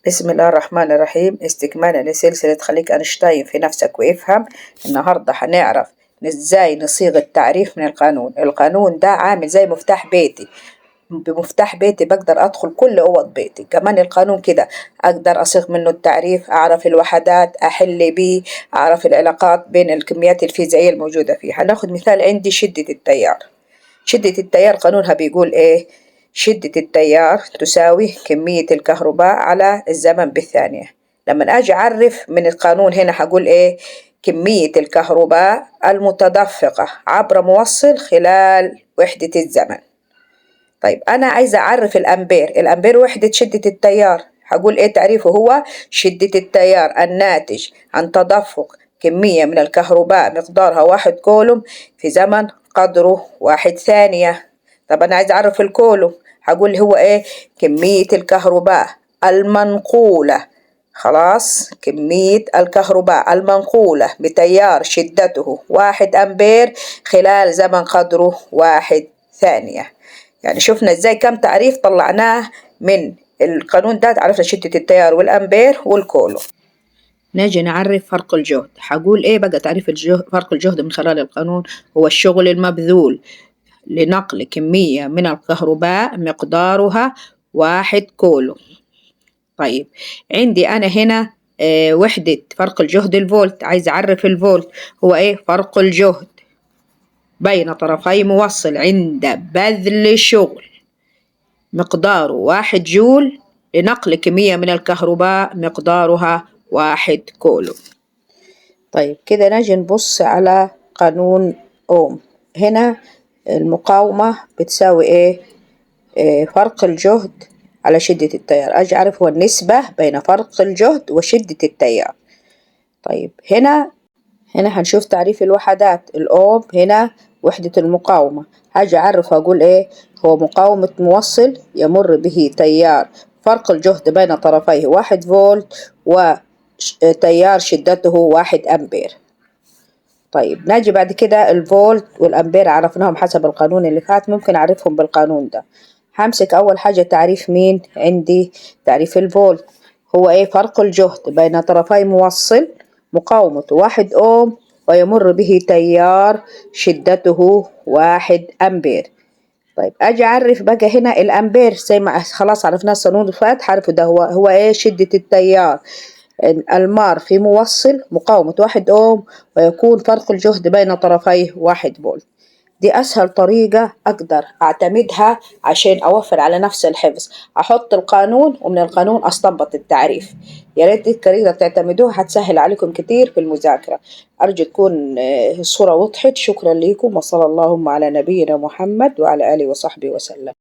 بسم الله الرحمن الرحيم. استكمالا لسلسلة خليك أينشتاين في نفسك وافهم. النهاردة هنعرف ازاي نصيغ التعريف من القانون. القانون ده عامل زي مفتاح بيتي، بمفتاح بيتي بقدر أدخل كل أوض بيتي. كمان القانون كده أقدر أصيغ منه التعريف، أعرف الوحدات، أحل بيه، أعرف العلاقات بين الكميات الفيزيائية الموجودة فيه. هناخد مثال عندي شدة التيار. شدة التيار قانونها بيقول إيه؟ شدة التيار تساوي كمية الكهرباء على الزمن بالثانية. لما أجي أعرف من القانون هنا هقول إيه؟ كمية الكهرباء المتدفقة عبر موصل خلال وحدة الزمن. طيب أنا عايزة أعرف الأمبير. الأمبير وحدة شدة التيار. هقول إيه تعريفه؟ هو شدة التيار الناتج عن تدفق كمية من الكهرباء مقدارها 1 كولوم في زمن قدره 1 ثانية. طب أنا عايزة أعرف الكولوم، هقول هو إيه؟ كمية الكهرباء المنقولة. خلاص، كمية الكهرباء المنقولة بتيار شدته 1 أمبير خلال زمن قدره 1 ثانية. يعني شفنا ازاي كم تعريف طلعناه من القانون ده. عرفنا شدة التيار والأمبير والكولوم. نجي نعرف فرق الجهد. هقول ايه بقى تعريف فرق الجهد من خلال القانون؟ هو الشغل المبذول لنقل كمية من الكهرباء مقدارها 1 كولوم. طيب عندي أنا هنا وحدة فرق الجهد الفولت. عايز أعرف الفولت. هو ايه؟ فرق الجهد بين طرفي موصل عند بذل شغل مقداره 1 جول لنقل كمية من الكهرباء مقدارها 1 كولوم. طيب كده نجي نبص على قانون أوم. هنا المقاومة بتساوي إيه؟ فرق الجهد على شدة التيار. أجي أعرف هو النسبة بين فرق الجهد وشدة التيار. طيب هنا هنشوف تعريف الوحدات. الأوم هنا وحدة المقاومة. هاجي أعرف أقول إيه؟ هو مقاومة موصل يمر به تيار فرق الجهد بين طرفيه 1 فولت وتيار شدته 1 أمبير. طيب نجي بعد كده الفولت والأمبير عرفناهم حسب القانون اللي فات، ممكن أعرفهم بالقانون ده. همسك أول حاجة تعريف مين؟ عندي تعريف الفولت. هو إيه؟ فرق الجهد بين طرفي موصل مقاومته 1 أوم ويمر به تيار شدته 1 أمبير. طيب أجي أعرف بقى هنا الأمبير زي ما خلاص عرفناه القانون اللي فات. هعرفه ده هو إيه؟ شدة التيار المار في موصل مقاومة 1 أوم ويكون فرق الجهد بين طرفيه 1 فولت. دي أسهل طريقة أقدر أعتمدها عشان أوفر على نفس الحفظ. أحط القانون ومن القانون أستنبط التعريف. يا ريت دي الطريقة تعتمدوها، هتسهل عليكم كتير في المذاكرة. أرجو تكون الصورة وضحت. شكرا لكم، وصلى اللهم على نبينا محمد وعلى آله وصحبه وسلم.